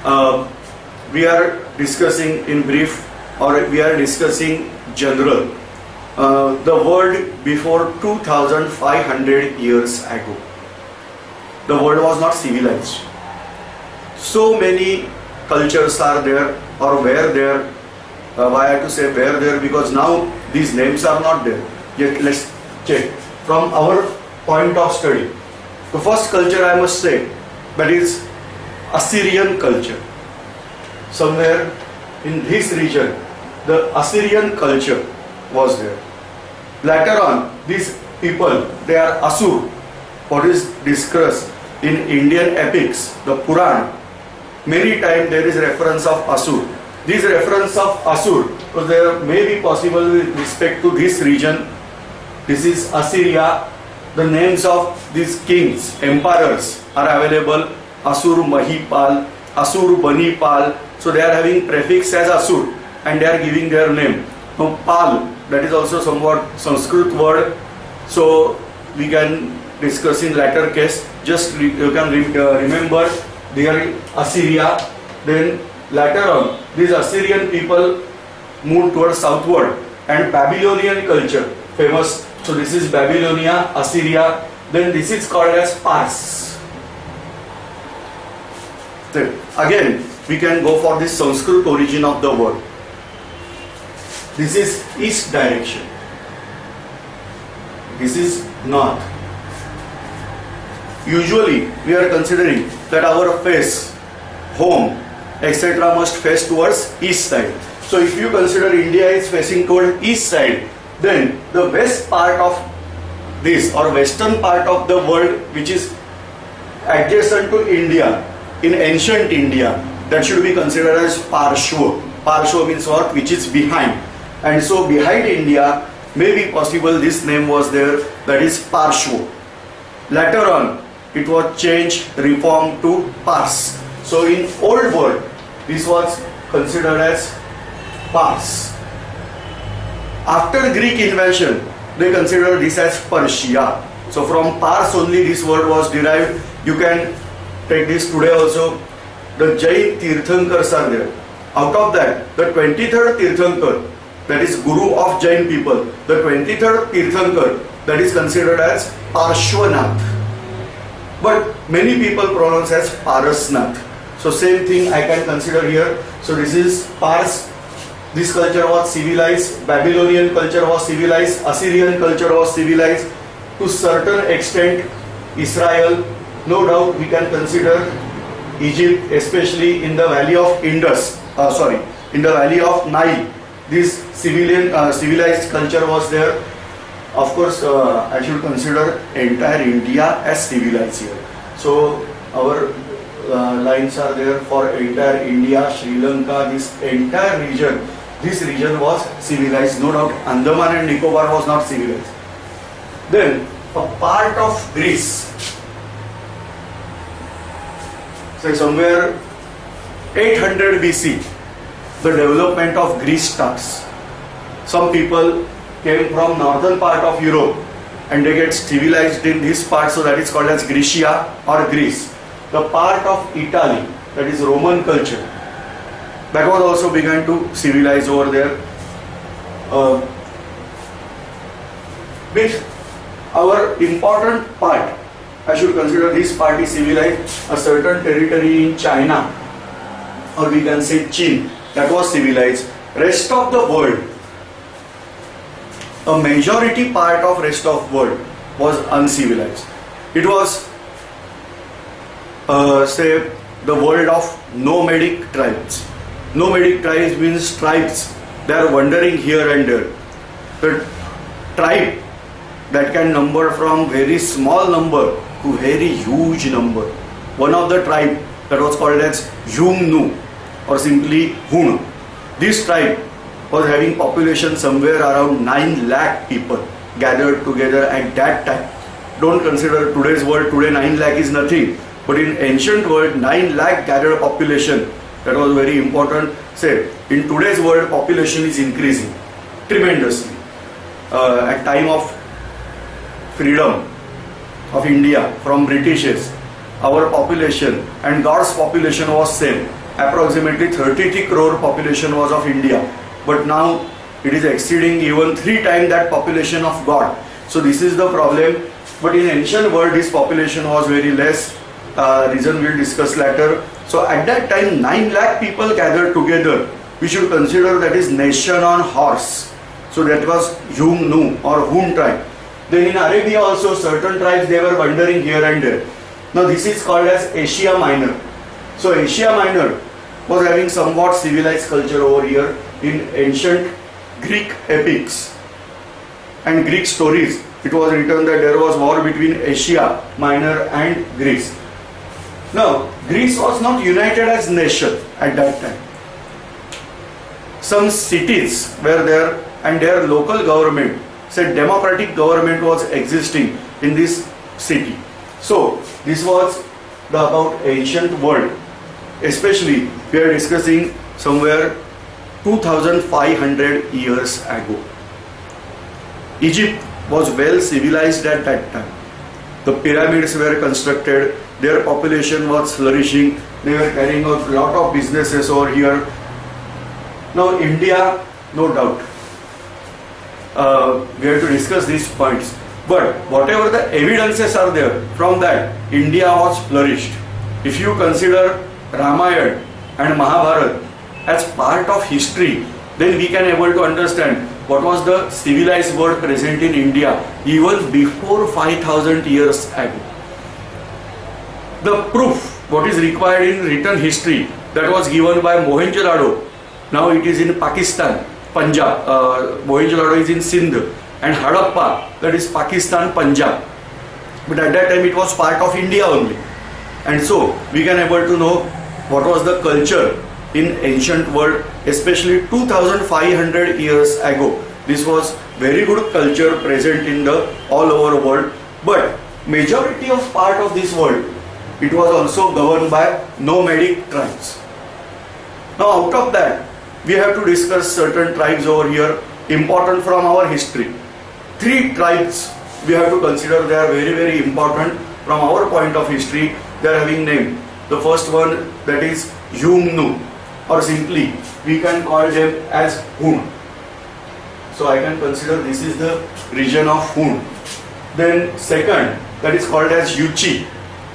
uh, we are discussing in brief, or we are discussing general, the world before 2500 years ago. The world was not civilized. So many cultures are there, or were there. Why I have to say were there? Because now these names are not there. Yet let's check from our point of study. The first culture I must say, that is Assyrian culture. Somewhere in this region, the Assyrian culture was there. Later on, these people, they are Asur. What is discussed in Indian epics, the Puran, many times there is reference of Asur. This reference of Asur, so there may be possible with respect to this region. This is Assyria. The names of these kings, emperors are available. Asur Mahipal, Asur Banipal. So they are having prefix as Asur and they are giving their name. Now Pal, that is also somewhat Sanskrit word. So we can discuss in latter case. Just you can remember they are Assyria. Then later on, these Assyrian people moved towards southward, and Babylonian culture famous. So this is Babylonia, Assyria. Then this is called as Pars. Then again we can go for this Sanskrit origin of the word. This is east direction. This is north. Usually we are considering that our face, home, etc. must face towards east side. So if you consider India is facing toward east side, then the west part of this, or western part of the world, which is adjacent to India, in ancient India, that should be considered as Parshva. Parshva means what? Which is behind. And so behind India, may be possible this name was there, that is Parshva. Later on, it was changed, reformed to Pars. So in old world, this was considered as Pars. After Greek invasion, they considered this as Persia. So from Pars only this word was derived. You can take this today also. The Jain Tirthankars are there. Out of that, the 23rd Tirthankar, that is Guru of Jain people, the 23rd Tirthankar, that is considered as Parshvanath. But many people pronounce as Parasnath. So same thing I can consider here. So this is Pars. This culture was civilized. Babylonian culture was civilized. Assyrian culture was civilized. To certain extent, Israel, no doubt we can consider Egypt, especially in the valley of Indus. In the valley of Nile. This civilized culture was there. Of course, I should consider entire India as civilized here. So our lines are there for entire India, Sri Lanka, this entire region. This region was civilized, no doubt. Andaman and Nicobar was not civilized. Then a part of Greece, say somewhere 800 BC, the development of Greece starts. Some people came from northern part of Europe and they get civilized in this part, so that is called as Graecia or Greece. The part of Italy, that is Roman culture, that was also began to civilize over there. With our important part, I should consider this part is civilized. A certain territory in China, or we can say Chin, that was civilized. Rest of the world, a majority part of rest of world was uncivilized. It was say the world of nomadic tribes. Nomadic tribes means tribes, they are wandering here and there. The tribe that can number from very small number to very huge number. One of the tribe that was called as Yumnu or simply Hun. This tribe was having population somewhere around 9 lakh people gathered together at that time. Don't consider today's world, today 9 lakh is nothing. But in ancient world, 9 lakh gathered population, that was very important. Say, in today's world, population is increasing tremendously. At time of freedom of India from Britishes, our population and God's population was same. approximately 33 crore population was of India, but now it is exceeding even 3 times that population of God. So this is the problem. But in ancient world, this population was very less. Reason we'll discuss later. So at that time, 9 lakh people gathered together. We should consider that is nation on horse. So that was Yumnu or Hun tribe. Then in Arabia also certain tribes, they were wandering here and there. Now this is called as Asia Minor. So Asia Minor was having somewhat civilized culture over here in ancient Greek epics and Greek stories. It was written that there was war between Asia Minor and Greece. Now Greece was not united as nation at that time. Some cities were there and their local government, said democratic government was existing in this city. So this was about ancient world. Especially we are discussing somewhere 2500 years ago. Egypt was well civilized at that time. The pyramids were constructed, their population was flourishing, they were carrying out a lot of businesses over here. Now India, no doubt, we have to discuss these points. But whatever the evidences are there, from that India was flourished. If you consider Ramayana and Mahabharata as part of history, then we can able to understand what was the civilized world present in India even before 5000 years ago. The proof, what is required in written history, that was given by Mohenjo-daro. Now it is in Pakistan, Punjab. Mohenjo-daro is in Sindh, and Harappa, that is Pakistan, Punjab. But at that time it was part of India only. And so we can able to know what was the culture in ancient world, especially 2500 years ago. This was very good culture present in the all over world. But majority of part of this world, it was also governed by nomadic tribes. Now out of that, we have to discuss certain tribes over here, important from our history. 3 tribes we have to consider, they are very, very important from our point of history. They are having name. The first one, that is Yumnu, or simply we can call them as Hun. So I can consider this is the region of Hun. Then second, that is called as Yuchi,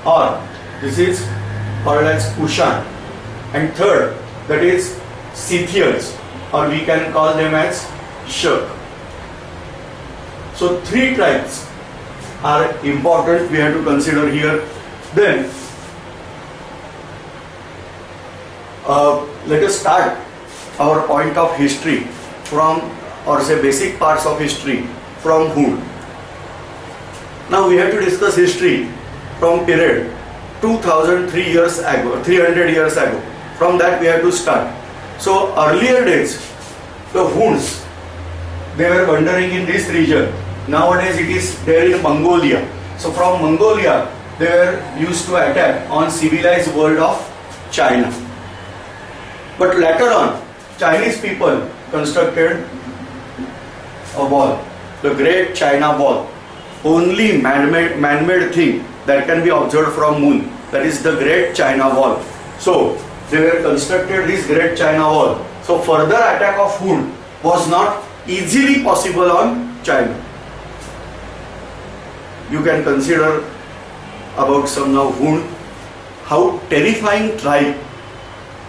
or this is called as Kushan. And third, that is Scythians, or we can call them as Shak. So 3 tribes are important, we have to consider here. Then let us start our point of history from, or say basic parts of history from Hun. Now we have to discuss history from period 2003 years ago, 300 years ago. From that we have to start. So earlier days, the Huns, they were wandering in this region. Nowadays it is there in Mongolia. So from Mongolia, they were used to attack on civilized world of China. But later on, Chinese people constructed a wall, the Great China Wall. Only man-made thing that can be observed from moon, that is the Great China Wall. So they were constructed this Great China Wall. So further attack of Hun was not easily possible on China. You can consider about some now Hun, how terrifying tribe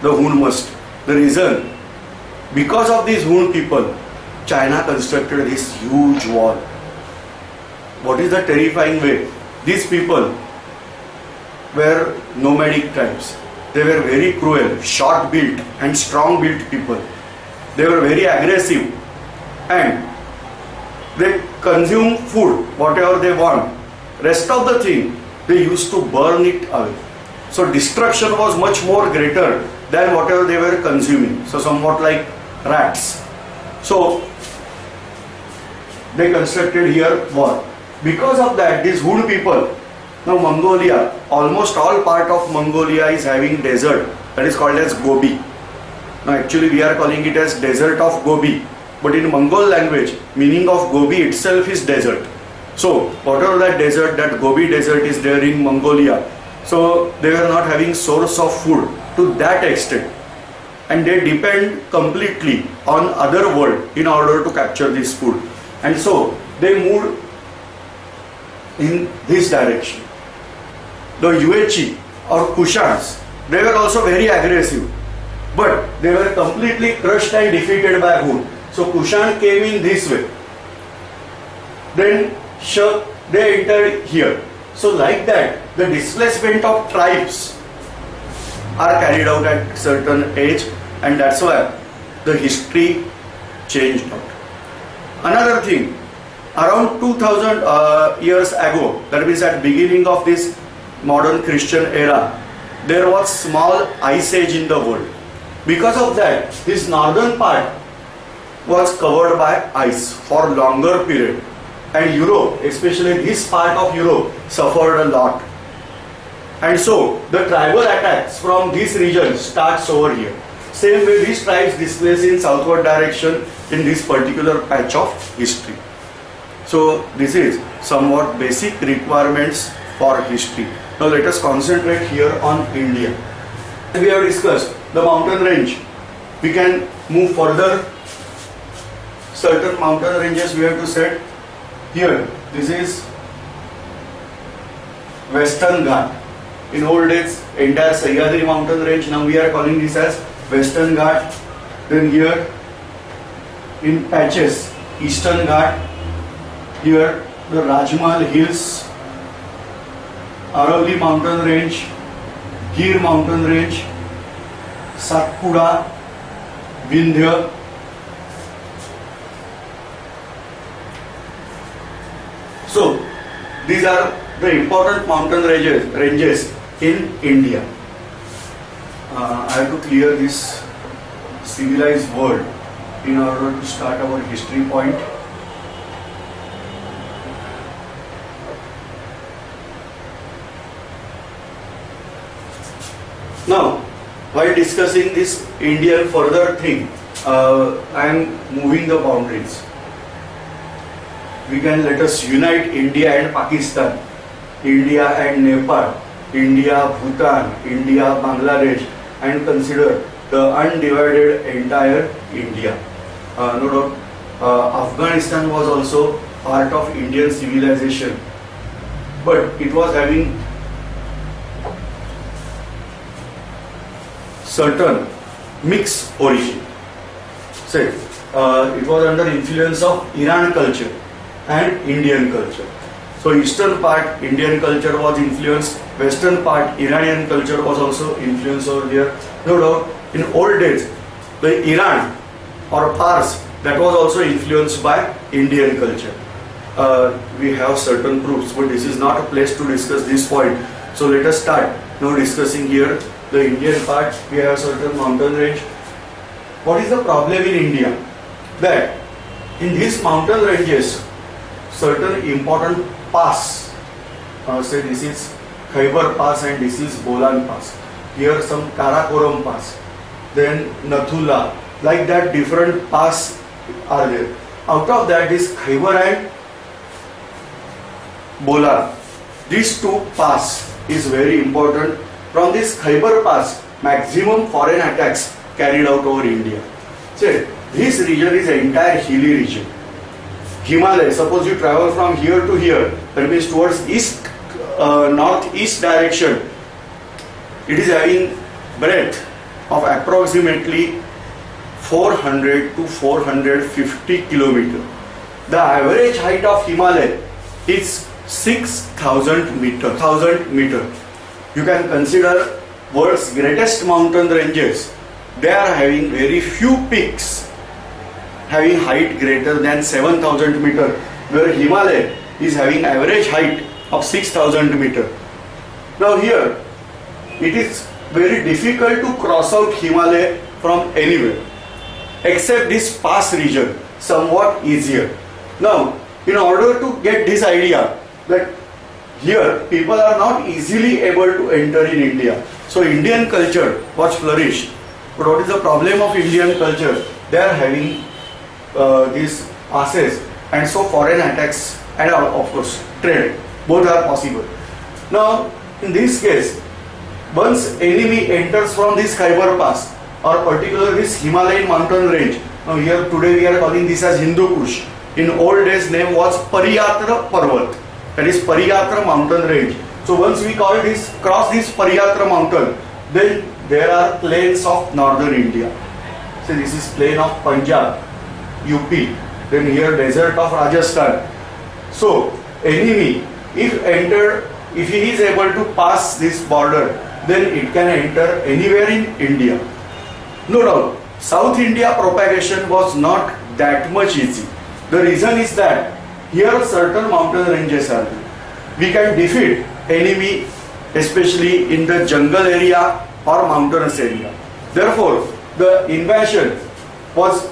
the Hun must. The reason, because of these Hun people, China constructed this huge wall. What is the terrifying way? These people were nomadic tribes. They were very cruel, short-built and strong-built people. They were very aggressive and they consume food, whatever they want. Rest of the thing, they used to burn it away. So destruction was much more greater than whatever they were consuming. So somewhat like rats. So they constructed here wall. Because of that, these Hun people, now Mongolia, almost all part of Mongolia is having desert, that is called as Gobi. Now actually we are calling it as desert of Gobi, but in Mongol language, meaning of Gobi itself is desert. So whatever that desert, that Gobi desert is there in Mongolia, so they were not having source of food. to that extent, and they depend completely on other world in order to capture this food, and so they moved in this direction. The Yuezhi or Kushans, they were also very aggressive, but they were completely crushed and defeated by Hun. So Kushan came in this way. Then Shak, they entered here. So like that, the displacement of tribes are carried out at certain age, and that's why the history changed out. Another thing, around 2000 years ago, that means at beginning of this modern Christian era, there was small ice age in the world. Because of that, this northern part was covered by ice for longer period, and Europe, especially this part of Europe, suffered a lot. And so the tribal attacks from this region starts over here. Same way these tribes displace in southward direction in this particular patch of history. So this is somewhat basic requirements for history. Now let us concentrate here on India. We have discussed the mountain range. We can move further. Certain mountain ranges we have to set. Here, this is Western Ghat. In old days, entire Sahyadri mountain range, now we are calling this as Western Ghat. Then here, in patches, Eastern Ghat. Here, the Rajmahal Hills, Aravalli mountain range, Gir mountain range, Satpura, Vindhya. So, these are the important mountain ranges in India. I have to clear this civilized world in order to start our history point. Now, while discussing this Indian further thing, I am moving the boundaries. We can let us unite India and Pakistan, India and Nepal, India, Bhutan, India, Bangladesh, and consider the undivided entire India. No doubt, Afghanistan was also part of Indian civilization, but it was having certain mixed origin. Say, it was under influence of Iran culture and Indian culture. So eastern part Indian culture was influenced, western part Iranian culture was also influenced over there. No doubt, in old days, the Iran or Pars, that was also influenced by Indian culture. We have certain proofs, but this is not a place to discuss this point. So let us start now discussing here the Indian part. We have certain mountain range. What is the problem in India? That in these mountain ranges, certain important pass, say this is Khyber Pass and this is Bolan Pass. Here some Karakoram Pass, then Nathula, like that different pass are there. Out of that, this Khyber and Bolan, these two pass is very important. From this Khyber Pass, maximum foreign attacks carried out over India. Say, this region is an entire hilly region. Himalaya, suppose you travel from here to here, that means towards east, northeast direction, it is having breadth of approximately 400 to 450 kilometers. The average height of Himalaya is 6,000 meter. You can consider world's greatest mountain ranges. They are having very few peaks having height greater than 7,000 meter, where Himalaya is having average height of 6,000 meter. Now here, it is very difficult to cross out Himalaya from anywhere, except this pass region, somewhat easier. Now, in order to get this idea that here people are not easily able to enter in India, so Indian culture was flourished. But what is the problem of Indian culture? They are having these passes, and so foreign attacks and of course trade, both are possible. Now in this case, once enemy enters from this Khyber Pass or particularly this Himalayan mountain range, now here today we are calling this as Hindu Kush. In old days name was Pariyatra Parvat, that is Pariyatra mountain range. So once we cross this Pariyatra mountain, then there are plains of northern India. So this is plain of Punjab, UP, then here desert of Rajasthan. So enemy, if he is able to pass this border, then it can enter anywhere in India. No doubt, South India propagation was not that much easy. The reason is that here certain mountain ranges are there. We can defeat enemy especially in the jungle area or mountainous area. Therefore, the invasion was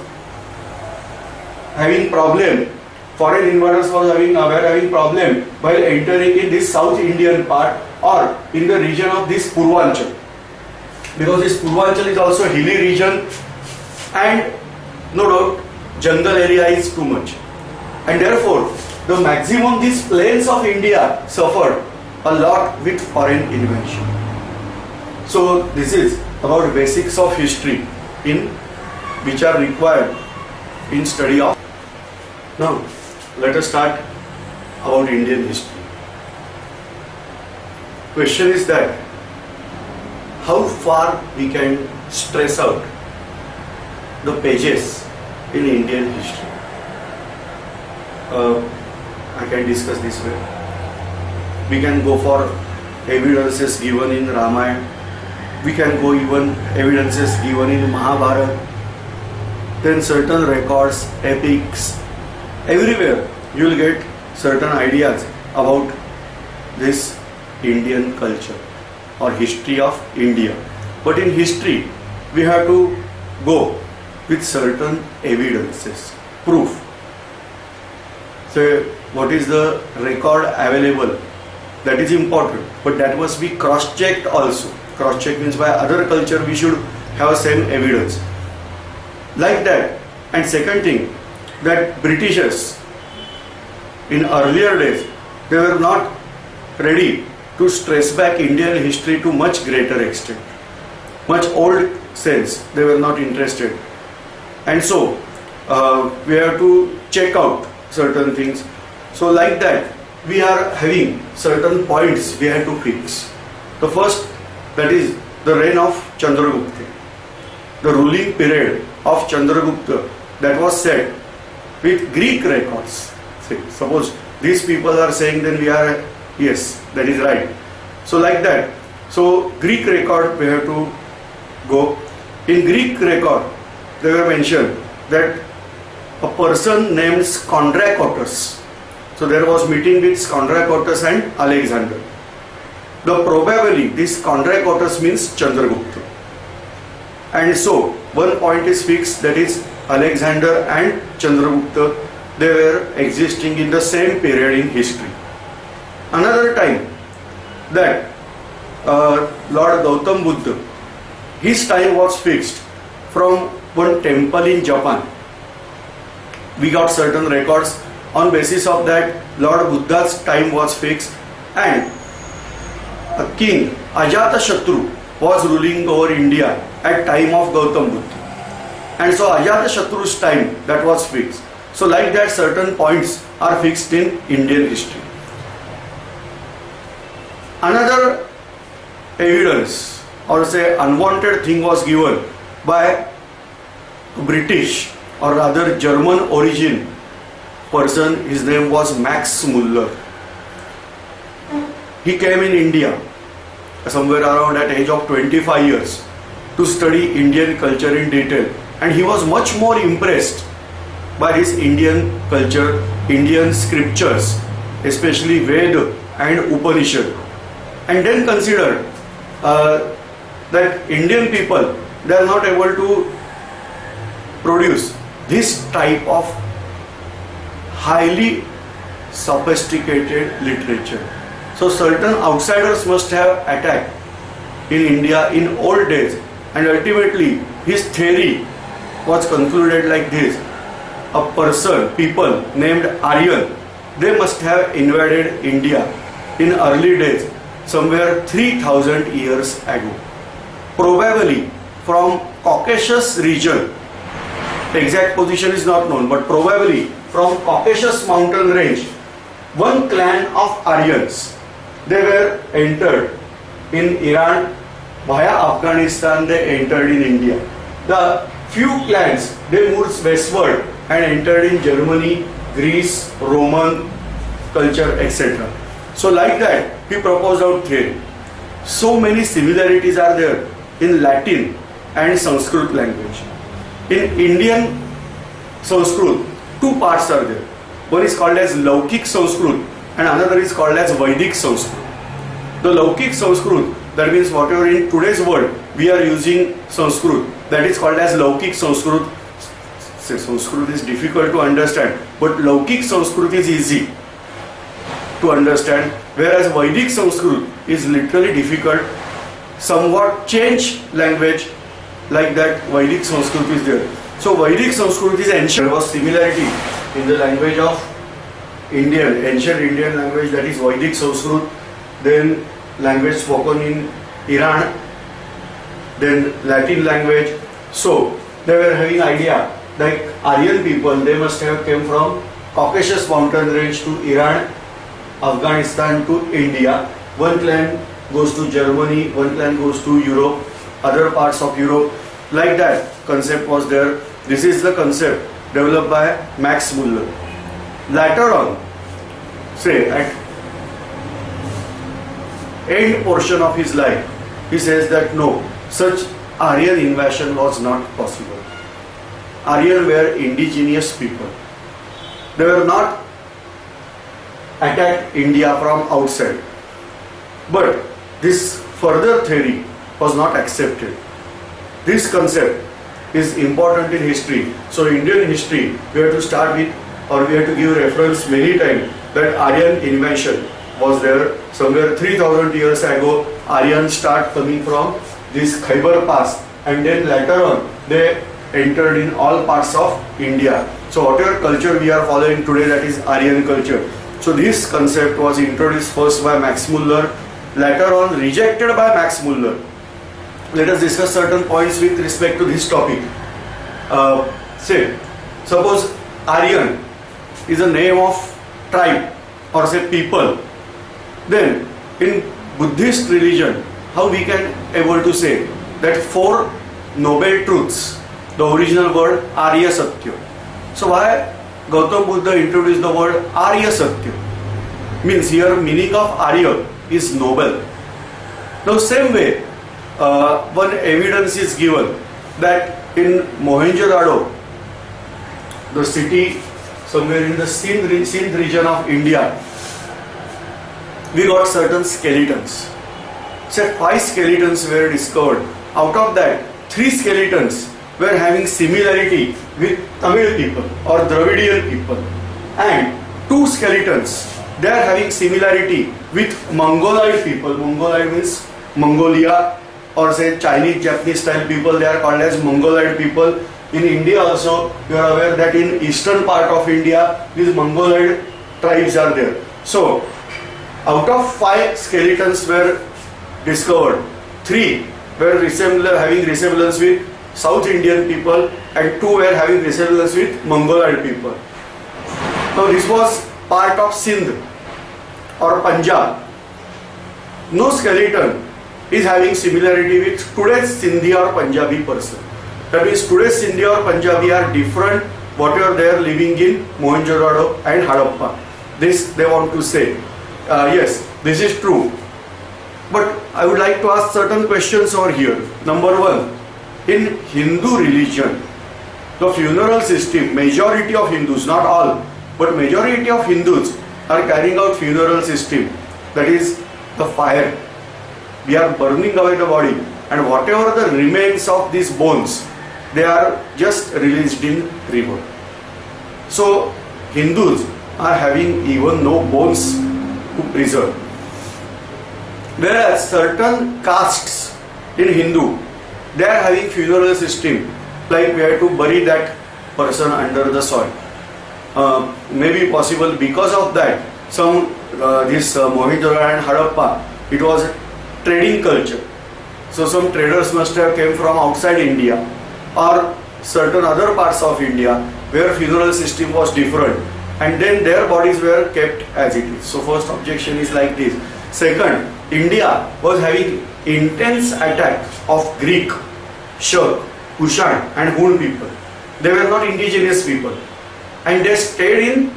having problem. Foreign invaders were having problem while entering in this South Indian part or in the region of this Purvanchal, because this Purvanchal is also a hilly region and no doubt jungle area is too much, and therefore the maximum these plains of India suffered a lot with foreign invasion. So this is about basics of history which are required in study of. Now let us start about Indian history. Question is that how far we can stress out the pages in Indian history. I can discuss this way. We can go for evidences given in Ramayana. We can go even evidences given in Mahabharata. Then certain records, epics. Everywhere you will get certain ideas about this Indian culture or history of India. But in history, we have to go with certain evidences, proof. So what is the record available? That is important, but that must be cross-checked also. Cross-check means by other culture we should have same evidence. Like that. And second thing, that Britishers in earlier days, they were not ready to stress back Indian history to much greater extent. Much old sense, they were not interested. And so, we have to check out certain things. So like that, we are having certain points we have to fix. The first, that is the reign of Chandragupta. The ruling period of Chandragupta that was set with Greek records. Suppose these people are saying, then we are, yes, that is right. So like that. So Greek record we have to go. In Greek record, they were mentioned that a person named Skondrakotos. So there was meeting with Skondrakotos and Alexander. Probably this Skondrakotos means Chandragupta. And so one point is fixed, that is Alexander and Chandragupta, they were existing in the same period in history. Another time that Lord Gautam Buddha, his time was fixed from one temple in Japan. We got certain records. On basis of that, Lord Buddha's time was fixed, and a king Ajatashatru was ruling over India at time of Gautam Buddha. And so Ajatashatru's time, that was fixed. So like that, certain points are fixed in Indian history. Another evidence, or say unwanted thing, was given by British or rather German origin person. His name was Max Muller. He came in India somewhere around at age of 25 years to study Indian culture in detail, and he was much more impressed by his Indian culture, Indian scriptures, especially Veda and Upanishad, and then considered that Indian people, they are not able to produce this type of highly sophisticated literature. So certain outsiders must have attacked in India in old days, and ultimately his theory was concluded like this: people named Aryan, they must have invaded India in early days somewhere 3000 years ago. Probably from Caucasus region, exact position is not known, but probably from Caucasus mountain range, one clan of Aryans, they were entered in Iran, via Afghanistan they entered in India. The few clans, they moved westward and entered in Germany, Greece, Roman culture, etc. So like that, he proposed out theory. So many similarities are there in Latin and Sanskrit language. In Indian Sanskrit, two parts are there. One is called as Laukik Sanskrit and another is called as Vedic Sanskrit. The Laukik Sanskrit, that means whatever in today's world we are using Sanskrit, that is called as Laukik Sanskrit. Sanskrit is difficult to understand, but Laukik Sanskrit is easy to understand, whereas Vedic Sanskrit is literally difficult, somewhat change language, like that Vedic Sanskrit is there. So Vedic Sanskrit is ancient. There was similarity in the language of ancient Indian language, that is Vedic Sanskrit, then language spoken in Iran, then Latin language. So they were having idea like Aryan people, they must have came from Caucasus mountain range to Iran, Afghanistan to India. One clan goes to Germany, one clan goes to Europe, other parts of Europe. Like that concept was there. This is the concept developed by Max Muller. Later on, say at end portion of his life, he says that no, such Aryan invasion was not possible. Aryan were indigenous people. They were not attacked India from outside. But this further theory was not accepted. This concept is important in history. So Indian history, we have to start with, or we have to give reference many times that Aryan invasion was there somewhere 3000 years ago. Aryans start coming from this Khyber Pass, and then later on they entered in all parts of India. So whatever culture we are following today, that is Aryan culture. So this concept was introduced first by Max Muller, later on rejected by Max Muller. Let us discuss certain points with respect to this topic. Say, suppose Aryan is a name of tribe or say people. Then in Buddhist religion, how we can able to say that four noble truths, the original word Arya Satya. So why Gautam Buddha introduced the word Arya Satya? Means here meaning of Arya is noble. Now same way, one evidence is given that in Mohenjo-daro, the city somewhere in the Sindh region of India, we got certain skeletons. So 5 skeletons were discovered. Out of that, 3 skeletons were having similarity with Tamil people or Dravidian people, and 2 skeletons, they are having similarity with Mongoloid people. Mongoloid means Mongolia, or say Chinese, Japanese style people, they are called as Mongoloid people. In India also, you are aware that in eastern part of India, these Mongoloid tribes are there. So, out of 5 skeletons were discovered, 3 were having resemblance with South Indian people and 2 were having resemblance with Mongoloid people. Now this was part of Sindh or Punjab. No skeleton is having similarity with today's Sindhi or Punjabi person. That means today's Sindhi or Punjabi are different whatever they are living in Mohenjo-daro and Harappa. This they want to say. Yes, this is true. But I would like to ask certain questions over here. Number 1, in Hindu religion, the funeral system, majority of Hindus, not all, but majority of Hindus are carrying out funeral system. That is the fire. We are burning away the body, and whatever the remains of these bones, they are just released in river. So Hindus are having even no bones to preserve. Whereas certain castes in Hindu, they are having funeral system, like we have to bury that person under the soil. Maybe possible because of that, some Mohenjo-daro and Harappa, it was a trading culture. So some traders must have came from outside India or certain other parts of India where funeral system was different, and then their bodies were kept as it is. So first objection is like this. Second, India was having intense attack of Greek, Shak, Kushan and Hun people. They were not indigenous people, and they stayed in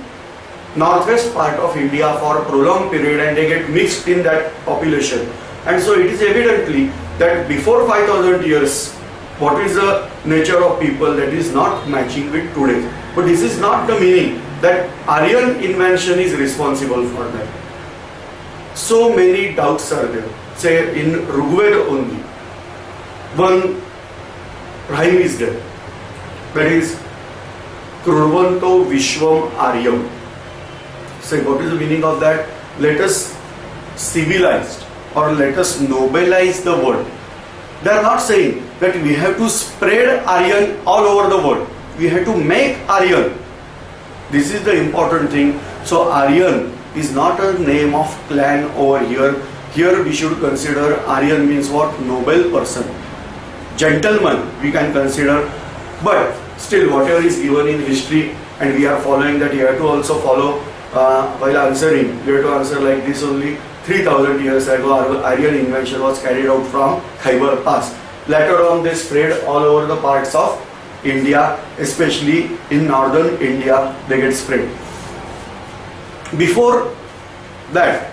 northwest part of India for a prolonged period, and they get mixed in that population. And so it is evidently that before 5000 years, what is the nature of people, that is not matching with today. But this is not the meaning that Aryan invention is responsible for that. So many doubts are there. Say in Rigveda only, one rhyme is there, that is Kurvanto Vishwam Aryam. Say, what is the meaning of that? Let us civilize or let us nobilize the world. They are not saying that we have to spread Aryan all over the world. We have to make Aryan. This is the important thing. So Aryan is not a name of clan over here. Here we should consider Aryan means what? Noble person. Gentleman we can consider. But still, whatever is given in history, and we are following that, you have to also follow while answering. You have to answer like this only. 3000 years ago, Aryan invention was carried out from Khyber Pass. Later on, they spread all over the parts of India, especially in northern India, they get spread. Before that,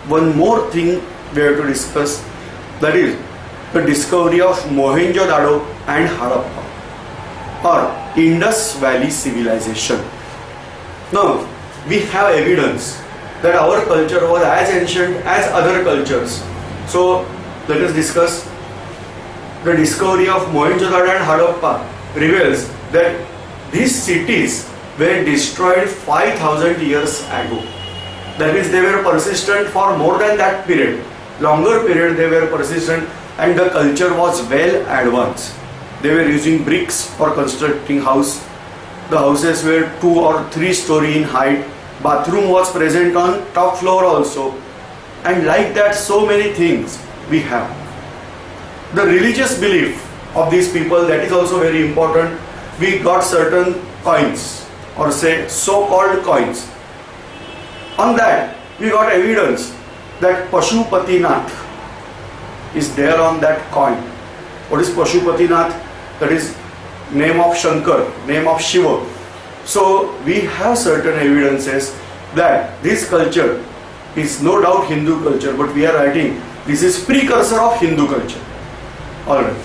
one more thing we have to discuss, that is the discovery of Mohenjo-daro and Harappa, or Indus Valley civilization. Now, we have evidence that our culture was as ancient as other cultures. So let us discuss. The discovery of Mohenjo-daro and Harappa reveals that these cities were destroyed 5000 years ago. That means they were persistent for more than that period. Longer period they were persistent, and the culture was well advanced. They were using bricks for constructing house. The houses were 2 or 3 story in height. Bathroom was present on top floor also, and like that so many things we have. The religious belief of these people, that is also very important. We got certain coins, or say so-called coins. On that we got evidence that Pashupatinath is there on that coin. What is Pashupatinath? That is name of Shankar, name of Shiva. So we have certain evidences that this culture is no doubt Hindu culture, but we are writing this is precursor of Hindu culture. Alright.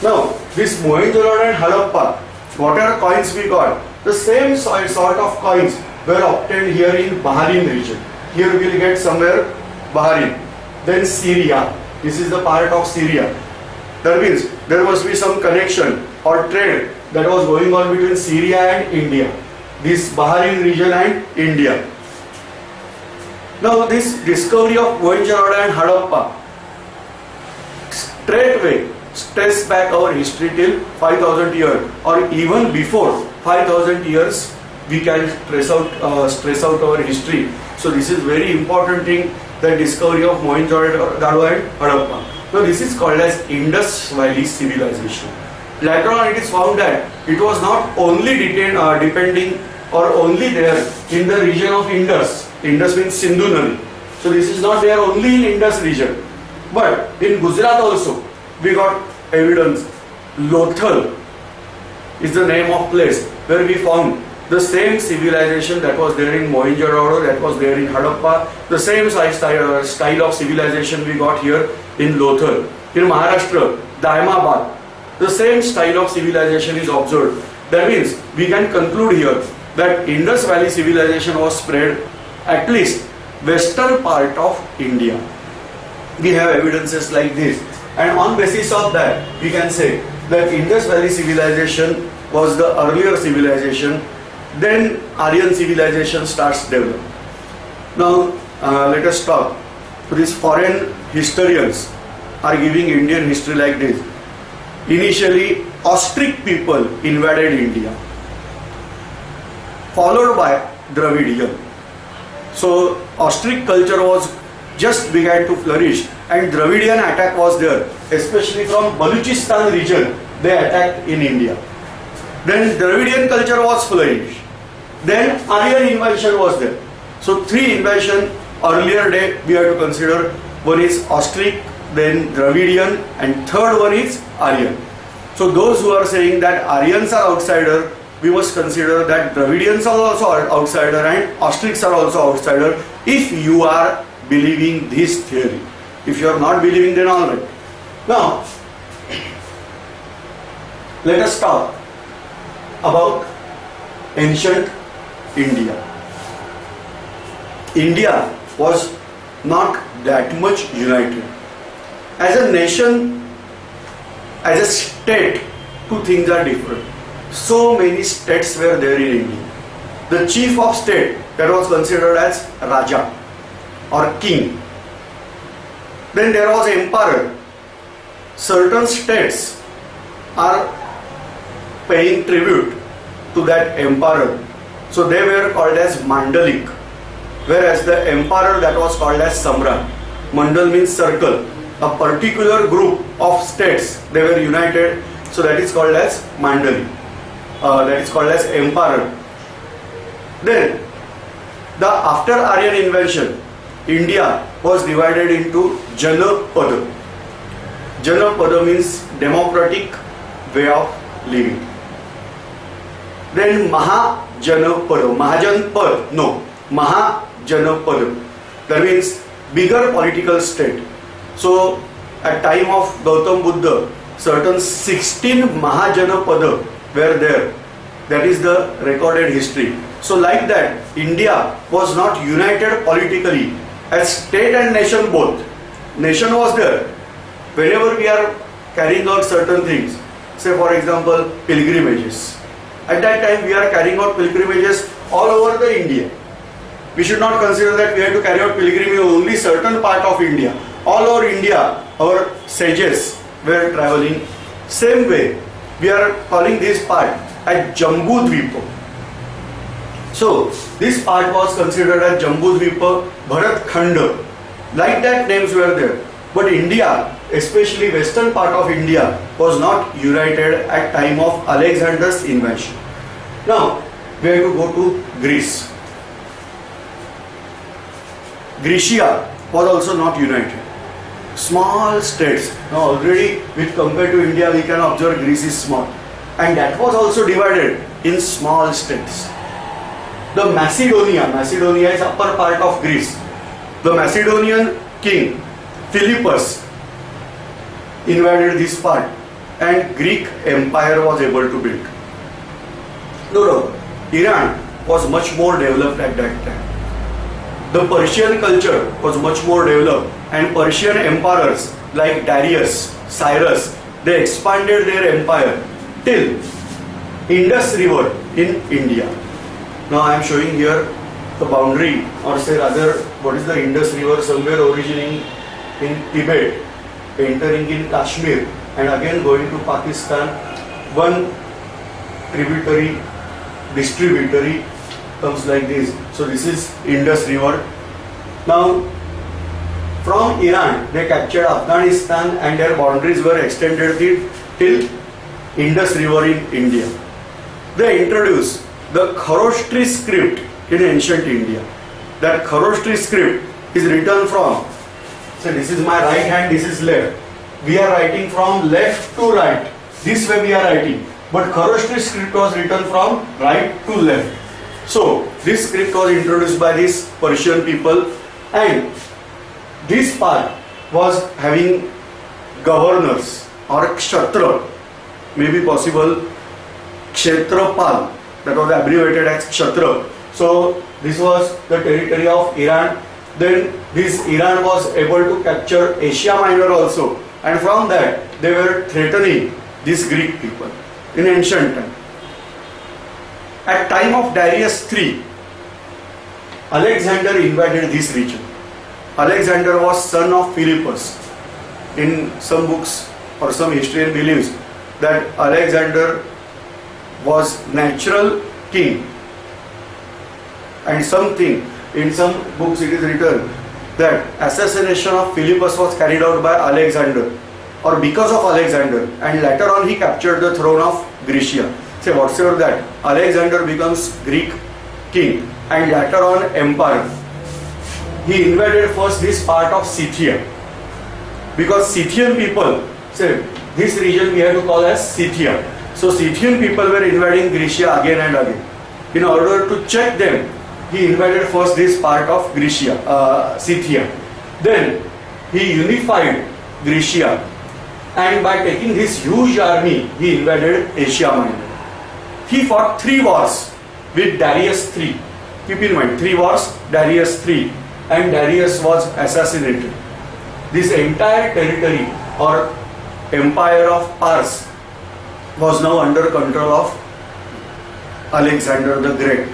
Now this Mohenjo-daro and Harappa, whatever coins we got, the same sort of coins were obtained here in Bahrain region. Here we will get somewhere Bahrain. Then Syria. This is the part of Syria. That means there must be some connection or trade that was going on between Syria and India, this Bahrain region and India. Now this discovery of Mohenjo-daro and Harappa straightway trace back our history till 5000 years, or even before 5000 years we can trace out our history. So this is very important thing, the discovery of Mohenjo-daro and Harappa. Now this is called as Indus Valley civilization. Later on it is found that it was not only depending or only there in the region of Indus. Indus means Sindhu Nadi. So this is not there only in Indus region, but in Gujarat also we got evidence. Lothal is the name of place where we found the same civilization that was there in Mohenjo-daro, that was there in Harappa. The same style of civilization we got here in Lothal. In Maharashtra, Daimabad, the same style of civilization is observed. That means we can conclude here that Indus Valley civilization was spread at least western part of India. We have evidences like this, and on basis of that we can say that Indus Valley civilization was the earlier civilization. Then Aryan civilization starts develop. Now let us talk. So these foreign historians are giving Indian history like this. Initially Austric people invaded India, followed by Dravidian. So Austric culture was just began to flourish, and Dravidian attack was there, especially from Baluchistan region. They attacked in India. Then Dravidian culture was flourished. Then Aryan invasion was there. So three invasion earlier day we have to consider. One is Austric, then Dravidian, and third one is Aryan. So those who are saying that Aryans are outsider, we must consider that Dravidians are also outsider and Austrics are also outsider, if you are believing this theory. If you are not believing, then all right. Now, let us talk about ancient India. India was not that much united. As a nation, as a state, two things are different. So many states were there in India. The chief of state, that was considered as Raja or king. Then there was emperor. Certain states are paying tribute to that emperor. So they were called as Mandalik. Whereas the emperor, that was called as Samrat. Mandal means circle. A particular group of states, they were united. So that is called as Mandali. That is called as emperor. Then, after Aryan invasion, India was divided into Janapada. Janapada means democratic way of living. Then Mahajanapada. Mahajanpad, no. Mahajanapada. That means bigger political state. So, at time of Gautam Buddha, certain 16 Mahajanapada were there. That is the recorded history. So like that, India was not united politically as state and nation both. Nation was there. Whenever we are carrying out certain things, say for example, pilgrimages. At that time we are carrying out pilgrimages all over the India. We should not consider that we have to carry out pilgrimage only certain part of India. All over India, our sages were traveling. Same way, we are calling this part as Jambu Dvipa. So, this part was considered as Jambu Dvipa, Bharat Khanda. Like that names were there. But India, especially western part of India, was not united at time of Alexander's invasion. Now, we have to go to Greece. Graecia was also not united. Small states. Now already with compared to India, we can observe Greece is small. And that was also divided in small states. The Macedonia is upper part of Greece. The Macedonian king Philippus invaded this part and Greek empire was able to build. No, Iran was much more developed at that time. The Persian culture was much more developed and Persian emperors like Darius, Cyrus, they expanded their empire till Indus River in India. Now I am showing here the boundary, or say rather what is the Indus River, somewhere originating in Tibet, entering in Kashmir and again going to Pakistan. One distributary comes like this. So this is Indus River. Now from Iran they captured Afghanistan and their boundaries were extended till Indus River in India. They introduced the Kharosthi script in ancient India. That Kharosthi script is written from, so this is my right hand, this is left. We are writing from left to right. This way we are writing. But Kharosthi script was written from right to left. So this script was introduced by these Persian people, and this part was having governors or Kshatra, maybe possible Kshetrapal, that was abbreviated as Kshatra. So this was the territory of Iran. Then this Iran was able to capture Asia Minor also, and from that they were threatening these Greek people in ancient time. At time of Darius III, Alexander invaded this region. Alexander was son of Philippus. In some books or some historian believes that Alexander was natural king, and something in some books it is written that assassination of Philippus was carried out by Alexander, or because of Alexander, and later on he captured the throne of Grecia. Say whatsoever that, Alexander becomes Greek king and later on emperor. He invaded first this part of Scythia, because Scythian people, say this region we have to call as Scythia. So Scythian people were invading Grecia again and again. In order to check them, he invaded first this part of Grecia, Scythia. Then he unified Grecia, and by taking this huge army, he invaded Asia Minor. He fought 3 wars with Darius III. Keep in mind, 3 wars, Darius III, and Darius was assassinated. This entire territory or empire of Pars was now under control of Alexander the Great.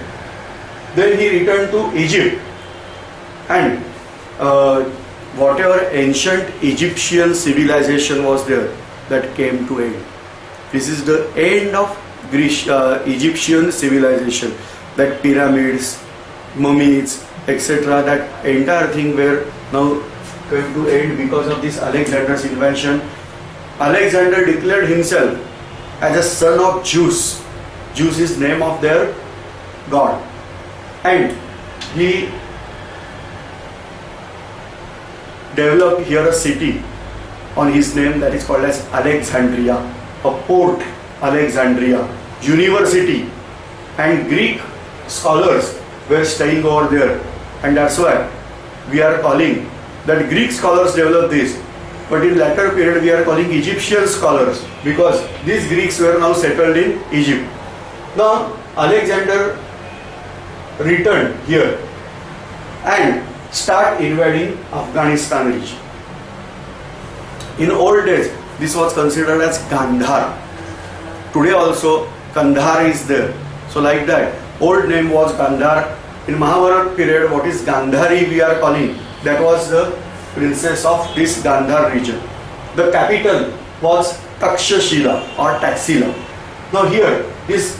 Then he returned to Egypt, and whatever ancient Egyptian civilization was there, that came to end. This is the end of Egyptian civilization. That pyramids, mummies, etc., that entire thing were now going to end because of this Alexander's invention. Alexander declared himself as a son of Zeus. Zeus is name of their god, and he developed here a city on his name that is called as Alexandria, a port Alexandria, university, and Greek scholars were staying over there, and that's why we are calling that Greek scholars developed this, but in later period we are calling Egyptian scholars, because these Greeks were now settled in Egypt. Now Alexander returned here and start invading Afghanistan region. In old days this was considered as Gandhar. Today also Kandahar is there. So like that, old name was Gandhar. In Mahabharata period, what is Gandhari we are calling, that was the princess of this Gandhar region. The capital was Takshashila or Taxila. Now here this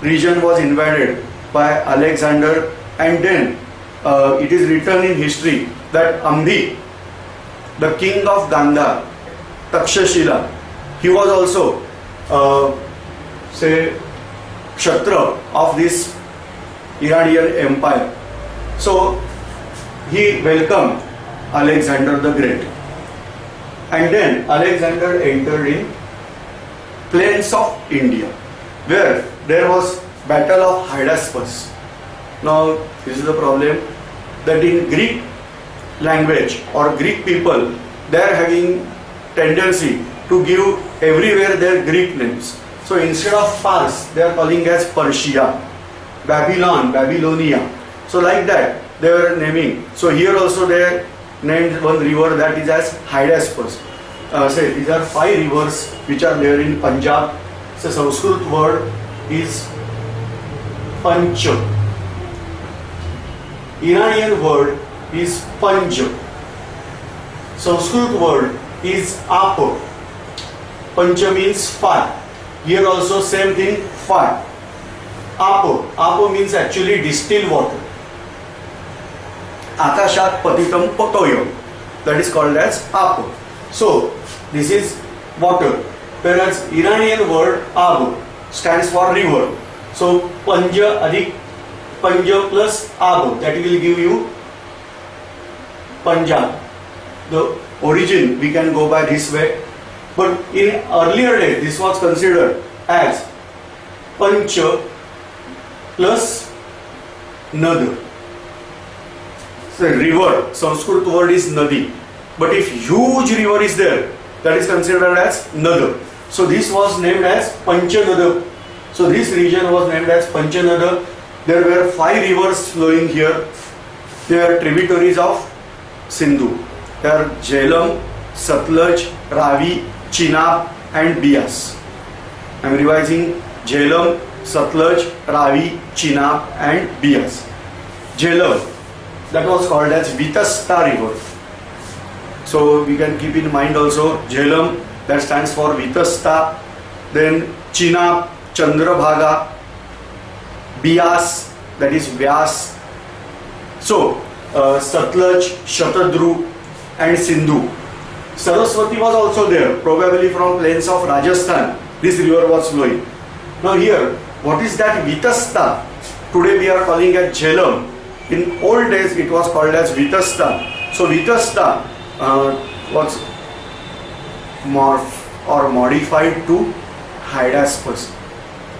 region was invaded by Alexander, and then it is written in history that Ambi, the king of Gandhar, Takshashila, he was also say Kshatriya of this Iranian empire. So he welcomed Alexander the Great, and then Alexander entered in plains of India, where there was battle of Hydaspes. Now this is the problem, that in Greek language or Greek people, they are having tendency to give everywhere their Greek names. So instead of Pars, they are calling as Persia, Babylon, Babylonia. So like that they were naming. So here also they named one river that is as Hydaspes. Say these are 5 rivers which are there in Punjab. So Sanskrit word is Pancha. Iranian word is Panj. Sanskrit word is Apa. Pancha means 5. Here also same thing, 5. Apa. Apa means actually distilled water. Akashat patitam patoyam. That is called as Apa. So this is water. Whereas Iranian word Ab stands for river. So Panja adik Panja plus Ab, that will give you Punjab. The origin we can go by this way, but in earlier days this was considered as Pancha plus Nad. So river, Sanskrit word is Nadi, but if huge river is there, that is considered as Nad. So this was named as Panchanada. So this region was named as Panchanada. There were 5 rivers flowing here. They are tributaries of Sindhu. They are Jhelum, Satluj, Ravi, Chenab and Beas. I am revising: Jhelum, Satluj, Ravi, Chenab and Beas. Jhelum, that was called as Vitasta river. So we can keep in mind also Jhelum, that stands for Vitasta. Then Chenab, Chandrabhaga. Beas, that is Vyas. So Satluj, Shatadru and Sindhu. Saraswati was also there, probably from plains of Rajasthan. This river was flowing. Now here, what is that Vitasta? Today we are calling it Jhelum. In old days it was called as Vitasta. So Vitasta was modified to Hydaspes.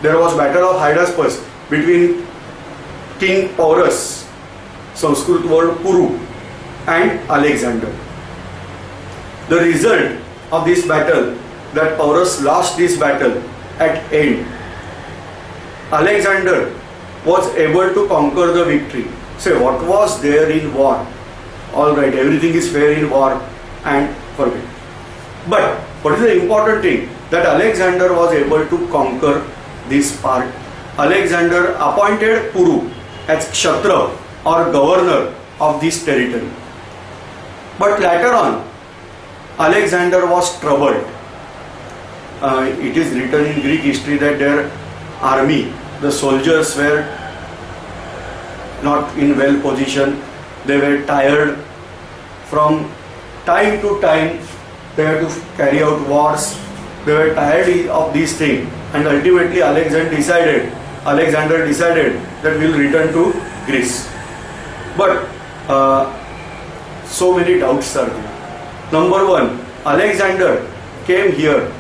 There was battle of Hydaspes between King Porus, Sanskrit word Puru, and Alexander. The result of this battle, that Porus lost this battle at end. Alexander was able to conquer the victory. Say, what was there in war? Alright, everything is fair in war and forget. But what is the important thing? That Alexander was able to conquer this part. Alexander appointed Puru as Kshatriya or governor of this territory. But later on, Alexander was troubled. It is written in Greek history that their army, the soldiers were not in well position. They were tired. From time to time, they had to carry out wars. They were tired of these things, and ultimately Alexander decided that we will return to Greece. But so many doubts are there. Number one, Alexander came here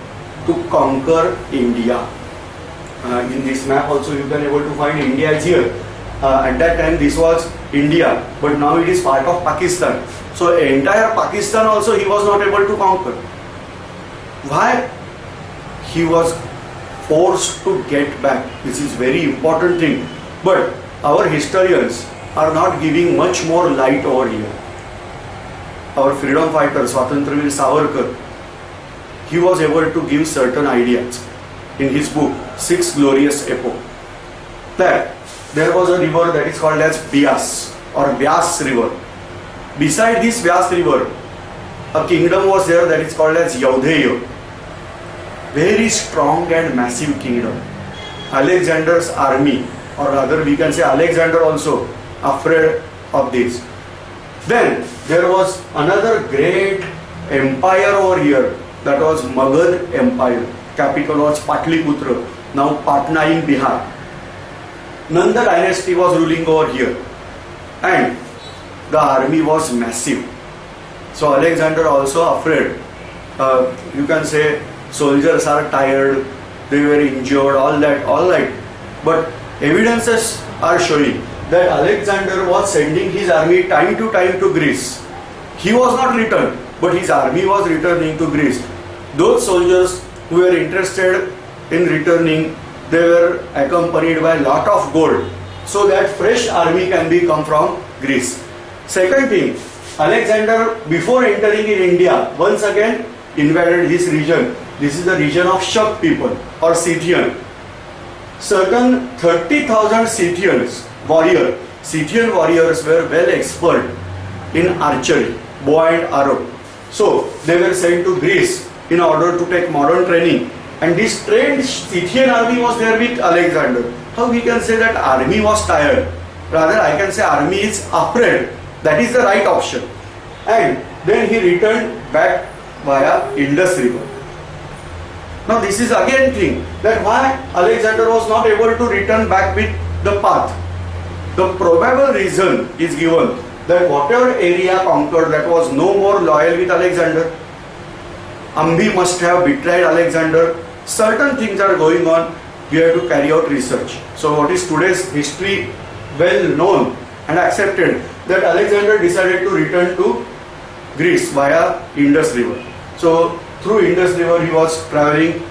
to conquer India. In this map also you can able to find India is here. At that time this was India, but now it is part of Pakistan. So entire Pakistan also he was not able to conquer. Why? He was forced to get back. This is very important thing. But our historians are not giving much more light over here. Our freedom fighter Swatantraveer Savarkar, he was able to give certain ideas in his book Six Glorious Epochs, that there was a river that is called as Bias or Vyas river. Beside this Vyas river, a kingdom was there that is called as Yaudheya. Very strong and massive kingdom. Alexander's army, or rather we can say Alexander also afraid of this. Then there was another great empire over here, that was Magad Empire. Capital was Patliputra, now Patna in Bihar. Nanda dynasty was ruling over here, and the army was massive. So Alexander also afraid. You can say soldiers are tired, they were injured, all that. But evidences are showing that Alexander was sending his army time to time to Greece. He was not returned, but his army was returning to Greece. Those soldiers who were interested in returning, they were accompanied by a lot of gold, so that fresh army can be come from Greece. Second thing, Alexander before entering in India, once again invaded this region. This is the region of Shak people or Scythian. Certain 30,000 Scythian warriors were well expert in archery, bow and arrow. So they were sent to Greece in order to take modern training, and this trained Scythian army was there with Alexander. How we can say that army was tired? Rather I can say army is afraid. That is the right option. And then he returned back via Indus river. Now this is again thing that why Alexander was not able to return back with the path. The probable reason is given that whatever area conquered, that was no more loyal with Alexander. Ambi must have betrayed Alexander. Certain things are going on. We have to carry out research. So what is today's history well known and accepted, that Alexander decided to return to Greece via Indus river. So through Indus river he was traveling.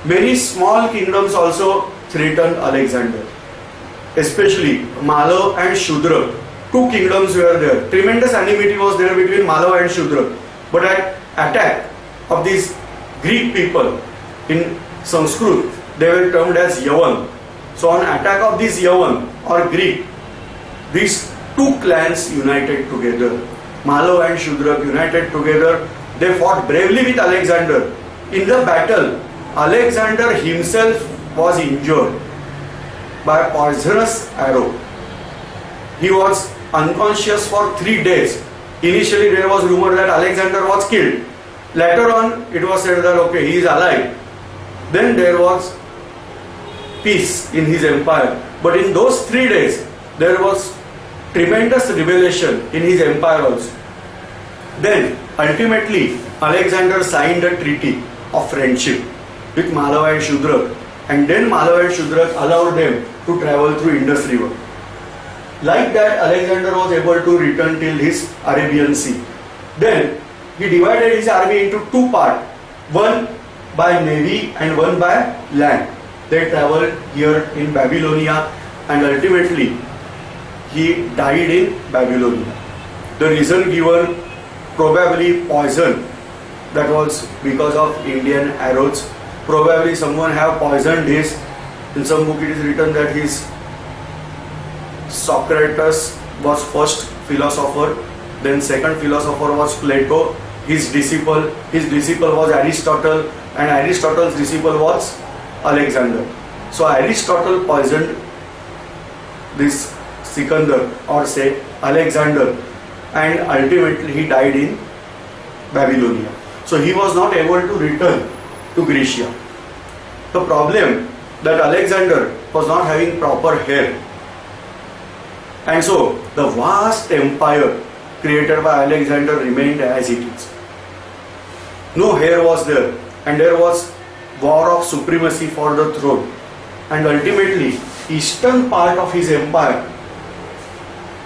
Many small kingdoms also threatened Alexander, especially Malav and Shudra. Two kingdoms were there. Tremendous enmity was there between Malav and Shudra. But at attack of these Greek people, in Sanskrit they were termed as Yavan. So on attack of this Yavan or Greek, these two clans united together. Malav and Shudra united together. They fought bravely with Alexander. In the battle, Alexander himself was injured by a poisonous arrow. He was unconscious for 3 days. Initially there was rumor that Alexander was killed. Later on it was said that okay, he is alive. Then there was peace in his empire. But in those 3 days there was tremendous revelation in his empire also. Then ultimately Alexander signed a treaty of friendship with Malava and Shudrak, and then Malava and Shudrak allowed them to travel through Indus River. Like that, Alexander was able to return till his Arabian Sea. Then he divided his army into 2 parts, one by navy and one by land. They traveled here in Babylonia, and ultimately he died in Babylonia. The reason given, probably poison. That was because of Indian arrows. Probably someone have poisoned his. In some book it is written that his Socrates was first philosopher, then second philosopher was Plato, his disciple was Aristotle, and Aristotle's disciple was Alexander. So Aristotle poisoned this Sikandar, or say Alexander, and ultimately he died in Babylonia. So he was not able to return to Grecia. The problem that Alexander was not having proper hair, and so the vast empire created by Alexander remained as it is. No hair was there, and there was war of supremacy for the throne, and ultimately eastern part of his empire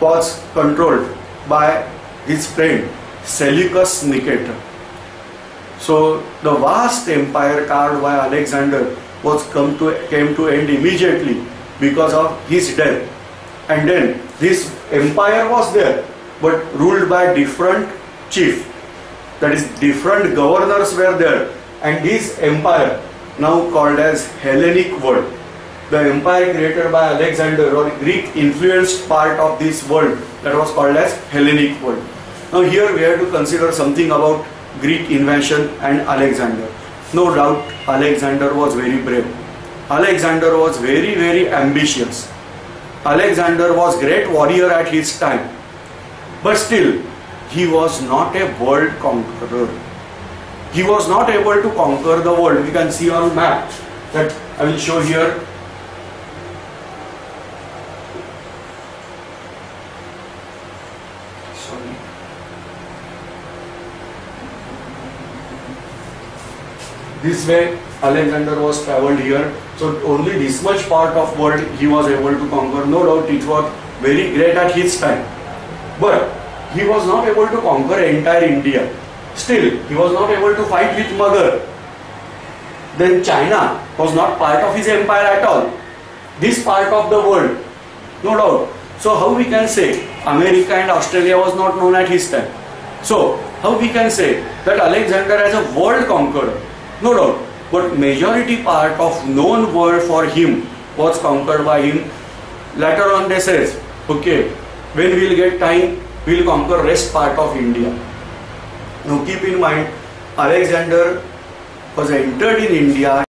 was controlled by his friend Seleucus Nicator. So the vast empire carved by Alexander came to end immediately because of his death. And then this empire was there, but ruled by different chiefs. That is, different governors were there, and this empire, now called as Hellenic world, the empire created by Alexander, or Greek influenced part of this world, that was called as Hellenic world. Now here we have to consider something about Greek invasion and Alexander. No doubt Alexander was very brave. Alexander was very, very ambitious. Alexander was great warrior at his time. But still, he was not a world conqueror. He was not able to conquer the world. We can see on map that I will show here. This way Alexander was travelled here. So only this much part of world he was able to conquer. No doubt it was very great at his time. But he was not able to conquer entire India. Still, he was not able to fight with Magar. Then China was not part of his empire at all. This part of the world, no doubt. So how we can say America and Australia was not known at his time? So how we can say that Alexander as a world conqueror? No doubt. But majority part of known world for him was conquered by him. Later on they says, okay, when we will get time, we will conquer rest part of India. Now keep in mind, Alexander was entered in India